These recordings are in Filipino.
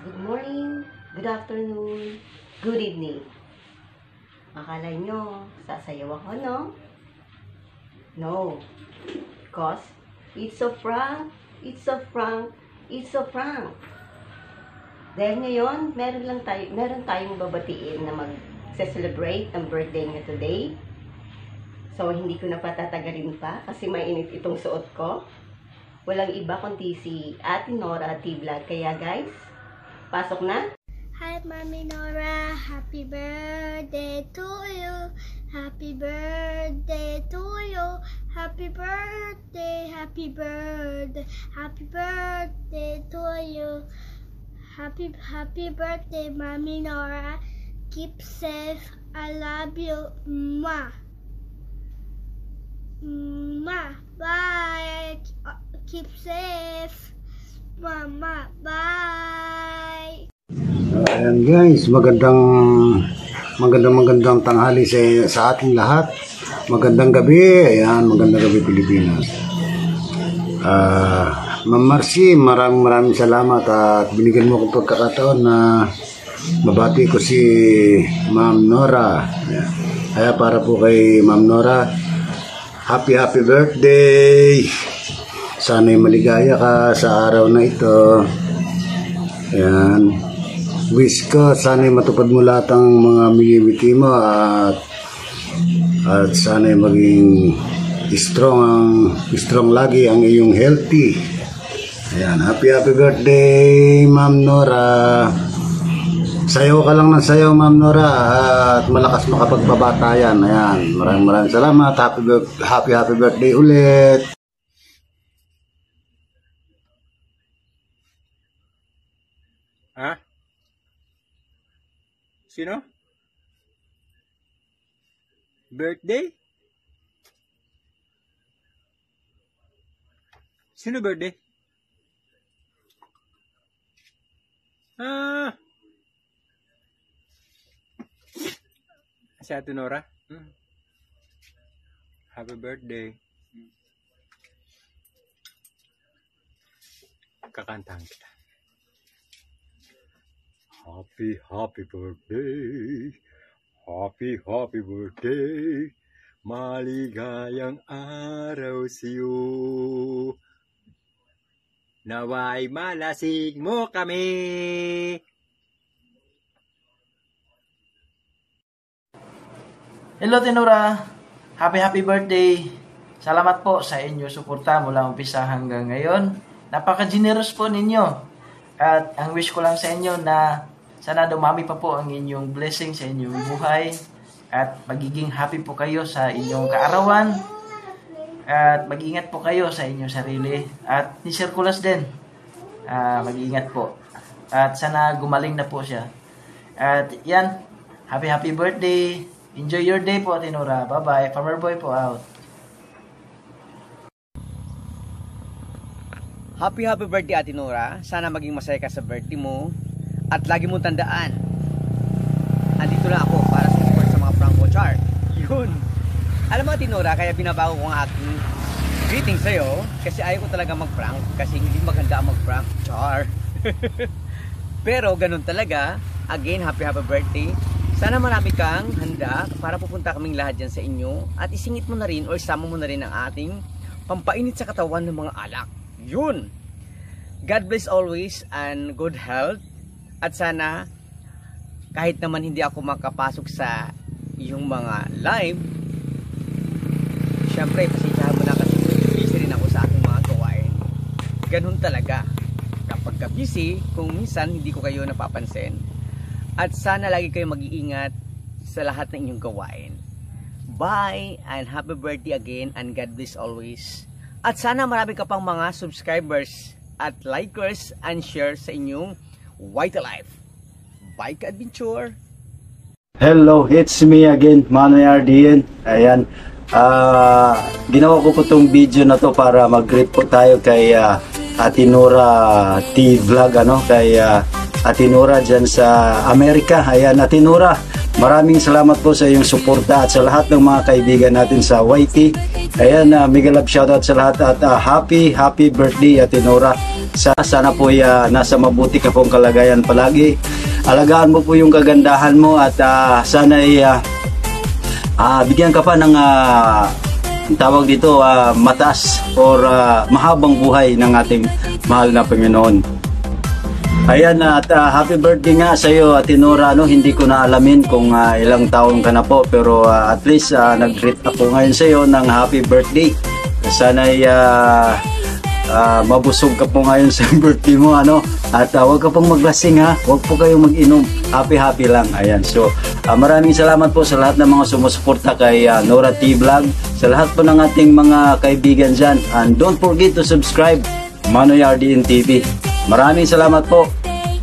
Good morning, good afternoon, good evening. Akala nyo, sasayaw ako, no? No. Because, it's a prank, it's a prank, it's a prank. Dahil ngayon, meron tayong babatiin na mag-celebrate ang birthday niya today. So, hindi ko na patatagalin pa kasi mainit itong suot ko. Walang iba kundi si Ate Nora T-Vlog. Kaya guys, pasok na. Hi, Mommy Nora. Happy birthday to you. Happy birthday to you. Happy birthday, happy birthday, happy birthday to you. Happy birthday, Mommy Nora. Keep safe. I love you. Mwah. Mwah. Bye. Keep safe. Mama. Bye. Ayan guys, magandang tanghali sa ating lahat. Magandang gabi. Ayan, magandang gabi Pilipinas. Ma'am Marcy, maraming salamat at binigyan mo akong pagkakataon na mabati ko si Ma'am Nora. Ayan. Kaya para po kay Ma'am Nora, happy birthday. Sana'y maligaya ka sa araw na ito. Ayan. Wish ko sana'y matupad mo lahat ang mga mimiti mo at sana'y maging strong lagi ang iyong healthy. Ayan, happy birthday Ma'am Nora. Sayaw ka lang ng sayaw Ma'am Nora at malakas makapagbabatayan. Ayan, maraming salamat. Happy birthday ulit. Ha? Sino? Birthday? Sino birthday? Si Ate Nora? Happy birthday. Kakantahan kita. Happy birthday. Happy birthday. Maligayang araw sa'yo. Naway malasig mo kami. Hello Tenora, happy birthday. Salamat po sa inyo suporta mula umpisa hanggang ngayon. Napaka-generous po ninyo. At ang wish ko lang sa inyo na sana dumami pa po ang inyong blessing sa inyong buhay. At magiging happy po kayo sa inyong kaarawan. At mag-ingat po kayo sa inyong sarili. At ni Sir Kulas din, mag-ingat po. At sana gumaling na po siya. At yan, happy birthday. Enjoy your day po Ate Nora. Bye-bye. Farmer Boy po out. Happy birthday Ate Nora. Sana maging masaya ka sa birthday mo. At lagi mong tandaan, andito lang ako para sa support sa mga prank ko, Char. Yun. Alam mo Ate Nora, kaya binabago ko ang aking greeting sa'yo kasi ayaw ko talaga mag-prank kasi hindi maganda mag-prank, Char. Pero ganun talaga. Again, happy birthday. Sana marami kang handa para pupunta kaming lahat dyan sa inyo at isingit mo na rin o isama mo na rin ang ating pampainit sa katawan ng mga alak. Yun! God bless always and good health. At sana kahit naman hindi ako makapasok sa iyong mga live, syempre pasensyahan mo na kasi busy rin ako sa aking mga gawain. Ganun talaga. Kapag busy, kung minsan hindi ko kayo napapansin. At sana lagi kayo mag-iingat sa lahat ng inyong gawain. Bye and happy birthday again and God bless always. At sana marami ka pang mga subscribers at likers and share sa inyong White Life. Bye ka-adventure! Hello, it's me again, Manoy RDN. Ayan, ginawa ko po itong video na to para mag-greet po tayo kay Ate Nora T-Vlog, kay Ate Nora dyan sa Amerika. Ayan, Ate Nora, maraming salamat po sa iyong suporta at sa lahat ng mga kaibigan natin sa YT. Ayan, mega love shoutout sa lahat at happy birthday Ate Nora. Sana po nasa mabuti ka pong kalagayan palagi. Alagaan mo po yung kagandahan mo at sana bigyan ka pa ng tawag dito mataas or mahabang buhay ng ating mahal na Panginoon. Ayan, at happy birthday nga sa iyo, Ate Nora. Hindi ko na alamin kung ilang taon ka na po, pero at least nag-greet ako ngayon sa iyo ng happy birthday. Sana mabusog ka po ngayon sa birthday mo, at huwag ka pong maglasing, huwag po kayong mag-inom, happy lang. Ayan, so maraming salamat po sa lahat ng mga sumusuporta kay Nora T Vlog, sa lahat po ng ating mga kaibigan dyan, and don't forget to subscribe Manoy RDN TV. Maraming salamat po.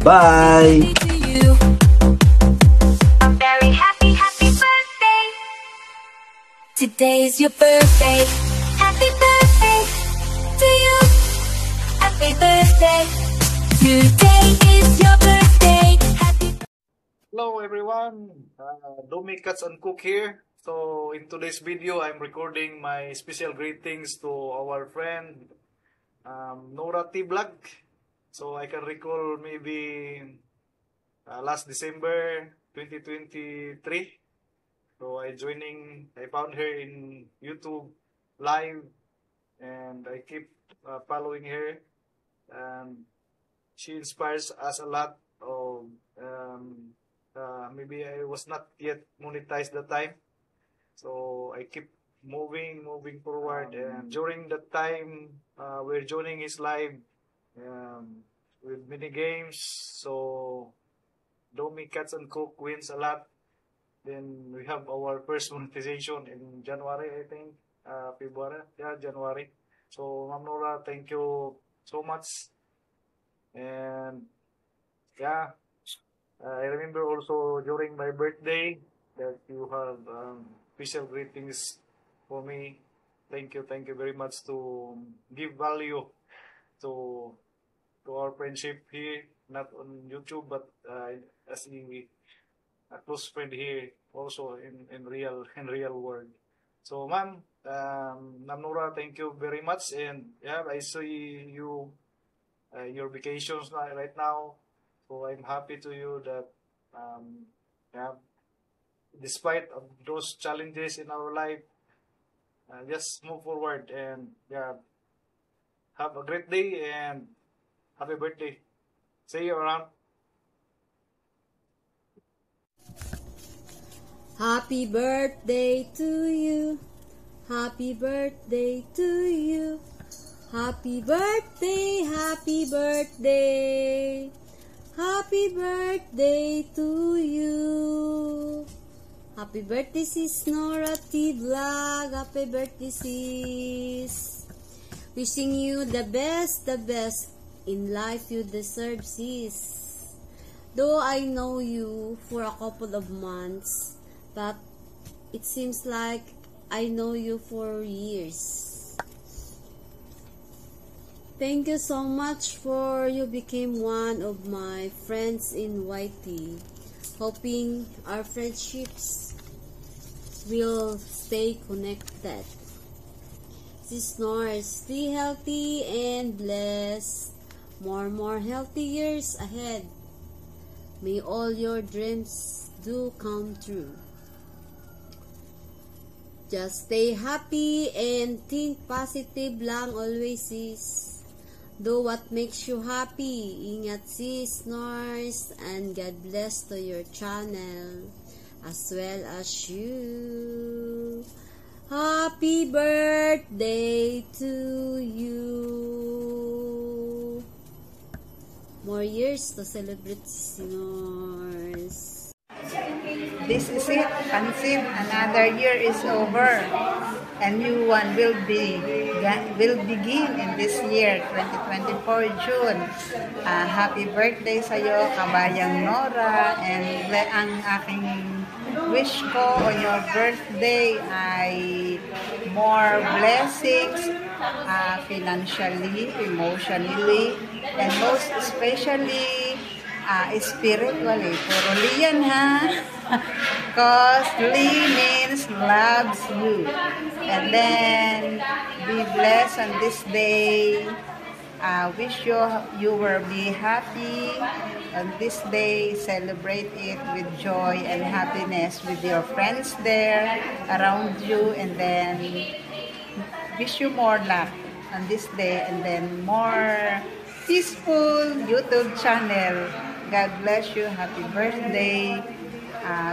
Bye! Very happy birthday. Today's your birthday. Happy birthday to you. Happy birthday. Today is your birthday. Hello everyone, Domi Cuts and Cook here. So in today's video, I'm recording my special greetings to our friend Nora T Vlog. So I can recall maybe last December 2023. So I found her in YouTube live, and I keep following her, and she inspires us a lot. Of maybe I was not yet monetized that time, so I keep moving forward, and during that time we're joining his live with mini games. So Domi Cuts and Cook wins a lot. Then we have our first monetization in January, I think, February, January. So Ma'am Nora, thank you so much. And I remember also during my birthday that you have special greetings for me. Thank you very much to give value to our friendship here, not on YouTube, but as a close friend here, also in real world. So, Ma'am Nora, thank you very much, and I see you your vacations right now. So I'm happy to you that despite of those challenges in our life, just move forward, and have a great day and happy birthday. See you around. Happy birthday to you. Happy birthday to you. Happy birthday, happy birthday. Happy birthday to you. Happy birthday, sis Nora T Vlog. Happy birthday, sis. Wishing you the best in life you deserve, sis. Though I know you for a couple of months, but it seems like I know you for years. Thank you so much for you became one of my friends in YT. Hoping our friendships will stay connected. Sis Nora, stay healthy and blessed. More healthy years ahead. May all your dreams do come true. Just stay happy and think positive lang always, sis. Do what makes you happy. Ingat, sis Nors, and God bless to your channel as well as you. Happy birthday to you. More years to celebrate, sis Nors. This is it, Pansin. Another year is over. A new one will begin in this year, 2024 June. Happy birthday sa iyo, Kabayang Nora. And ang aking wish ko on your birthday ay more blessings, financially, emotionally, and most especially spiritually. Puro liyan, ha? Because Lee means loves you. And then be blessed on this day. Wish you will be happy on this day. Celebrate it with joy and happiness with your friends there around you, and then wish you more luck on this day, and then more peaceful YouTube channel. God bless you. Happy birthday.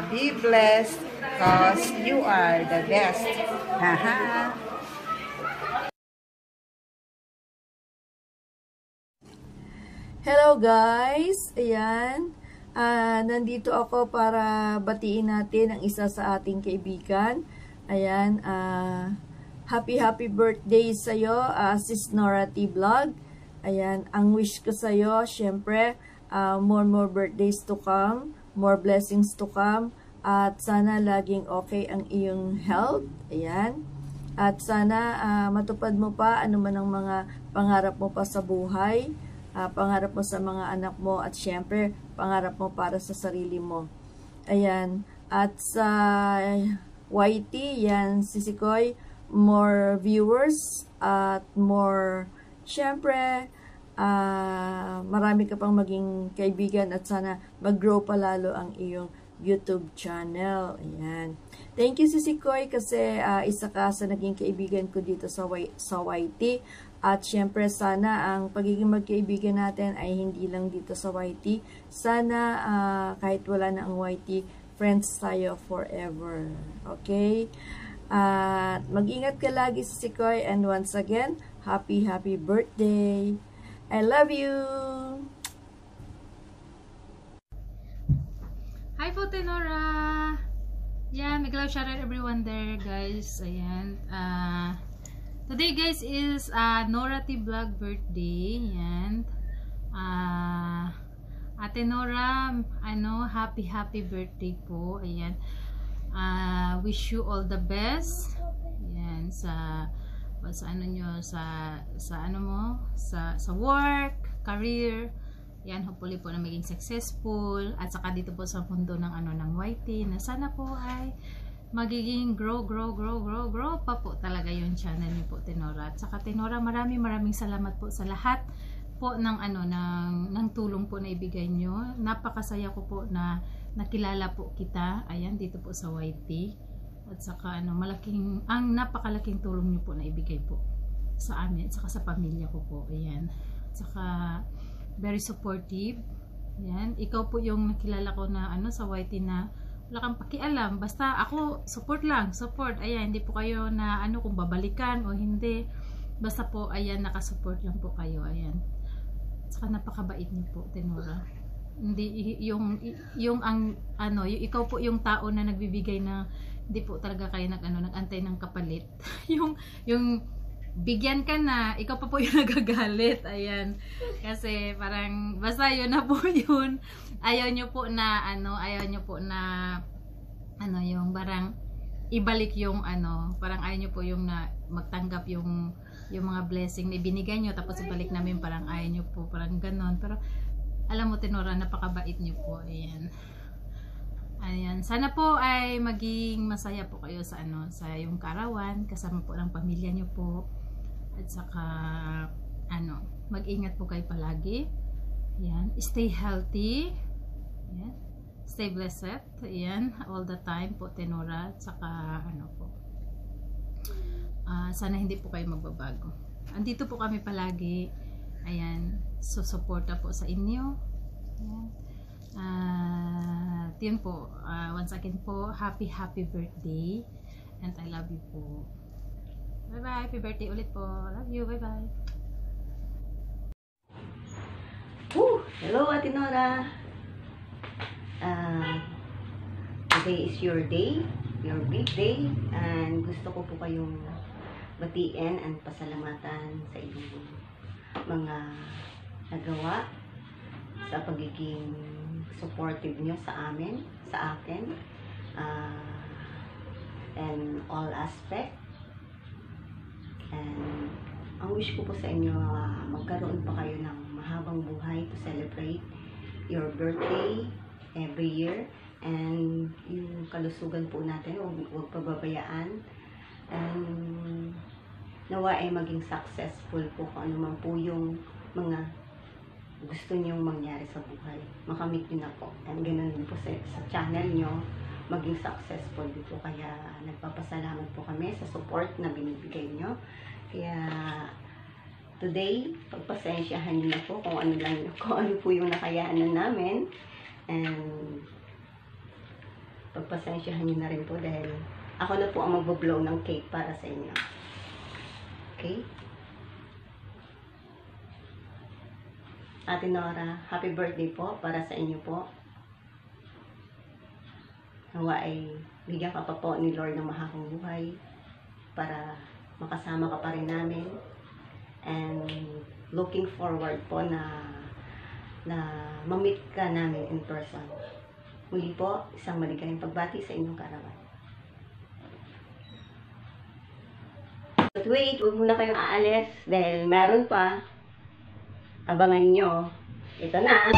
Be blessed because you are the best. Haha. Hello guys! Ayan. Nandito ako para batiin natin ang isa sa ating kaibigan. Ayan. Happy birthday sa'yo, Sis Nora T. Vlog. Ayan. Ang wish ko sa'yo, syempre, more birthdays to come, more blessings to come, at sana laging okay ang iyong health. Ayan. At sana matupad mo pa ano man ang mga pangarap mo pa sa buhay. Pangarap mo sa mga anak mo, at syempre pangarap mo para sa sarili mo. Ayan. At sa YT, yan, Sisikoy, more viewers at more, syempre, marami ka pang maging kaibigan, at sana mag-grow pa lalo ang iyong YouTube channel. Ayan. Thank you, Sisikoy, kasi isa ka sa naging kaibigan ko dito sa YT. At syempre, sana ang pagiging magkaibigan natin ay hindi lang dito sa YT. Sana kahit wala na ang YT, friends tayo forever. Okay? At mag-ingat ka lagi, Sisikoy. And once again, happy birthday. I love you! Hi po, Tenora! Yeah, big love shoutout everyone there, guys. Ayan. Today, guys, is Nora T. Vlog birthday. Ayan. Ate Nora, happy birthday po. Ayan. Wish you all the best. Ayan, sa ano nyo, sa work, career. Yan, hopefully po na maging successful, at saka dito po sa mundo ng YT, na sana po ay magiging grow pa po talaga yung channel niyo po, Tenora. At saka, Tenora, maraming salamat po sa lahat po ng tulong po na ibigay nyo. Napakasaya ko po na nakilala po kita, ayan, dito po sa YT. At saka ang napakalaking tulong niyo po na ibigay po sa amin, at saka sa pamilya ko po, ayan. At saka very supportive. Ayan, ikaw po yung nakilala ko na sa YT na wala kang pakialam, basta ako support. Ayan, hindi po kayo na kung babalikan o hindi, basta po ayan, nakasupport lang po kayo. Ayan, saka napakabait niyo po, Tenora. Hindi ikaw po yung tao na nagbibigay na hindi po talaga kayo nag-antay ng kapalit. yung bigyan ka na, ikaw pa po yung nagagalit. Ayan, kasi parang basta yun na po yun. Ayaw nyo po na yung parang ibalik yung parang ayaw nyo po yung na magtanggap yung mga blessing na ibinigay nyo, tapos ibalik namin, parang ayaw nyo po, parang ganon. Pero alam mo, Tenora, napakabait nyo po. Ayan, sana po ay maging masaya po kayo sa yung karawan, kasama po ng pamilya nyo po. At saka mag-ingat po kayo palagi. Ayan, stay healthy. Ayan, stay blessed. Ayan, all the time po, Tenora. At saka sana hindi po kayo magbabago. Andito po kami palagi. Ayan, susuporta po sa inyo. Ayan. Yun po, once again po, happy birthday, and I love you po. Bye bye, happy birthday ulit po. Love you, bye bye. Hello, Ate Nora. Today is your day, your big day, and gusto ko po kayong batiin and pasalamatan sa inyong mga nagawa, sa pagiging supportive nyo sa akin, and all aspect. And ang wish ko po sa inyo, magkaroon pa kayo ng mahabang buhay to celebrate your birthday every year, and yung kalusugan po natin, huwag pababayaan, and nawa ay maging successful po kung ano man po yung mga gusto nyong mangyari sa buhay. Makamit nyo na po. And ganun din po sa channel nyo, maging successful dito. Kaya nagpapasalamat po kami sa support na binibigay nyo. Kaya today, pagpasensyahan nyo na po kung ano po yung nakayanan namin. And pagpasensyahan nyo na rin po dahil ako na po ang mag-blow ng cake para sa inyo. Okay? Ate Nora, happy birthday po para sa inyo po. Nawa ay bigyan ka pa po ni Lord ng mahakang buhay para makasama ka pa rin namin. And looking forward po na ma-meet ka namin in person. Muli po, isang maligayang pagbati sa inyong kaarawan. But wait, huwag muna kayong aalis dahil meron pa. Abangan nyo. Ito na.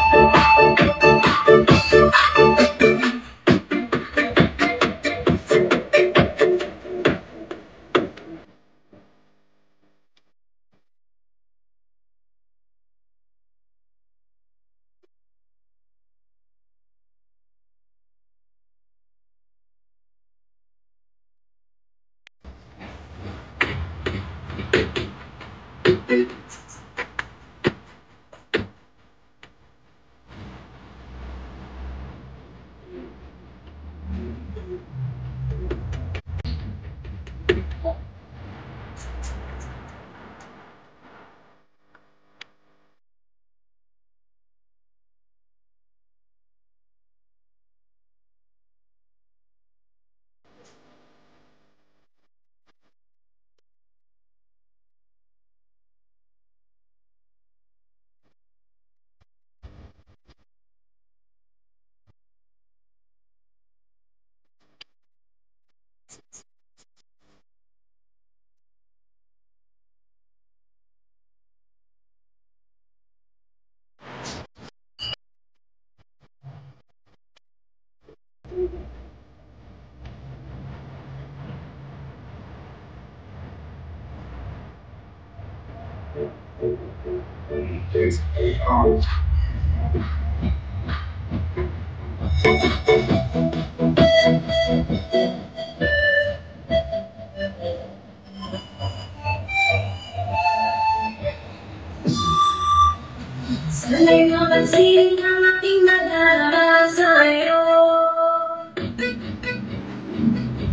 Sana'y mapansin ang ating nadala sa'yo.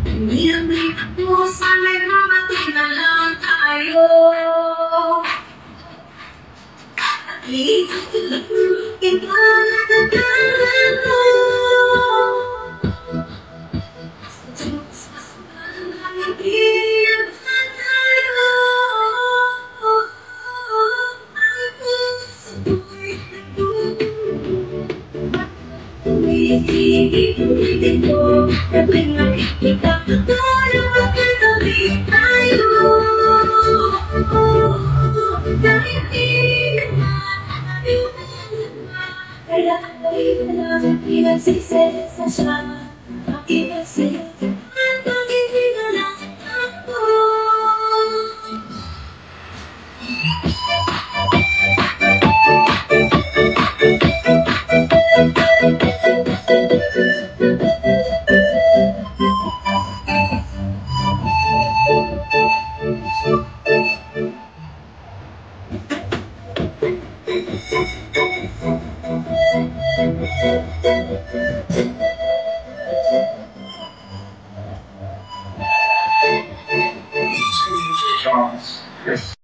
Hindi namin ako, sana'y mapansin na lang tayo. At least, iba na nagkaroon mo. Sa Diyos, masamahan na hindi naman tayo. Iibigin ko, kapag nakikita ko na magkatabi tayo. Dahil di naman tayo kaya ako'y walang pinagsisesa siya. Makipagsisa at pag-ibig na lang ako. Yes.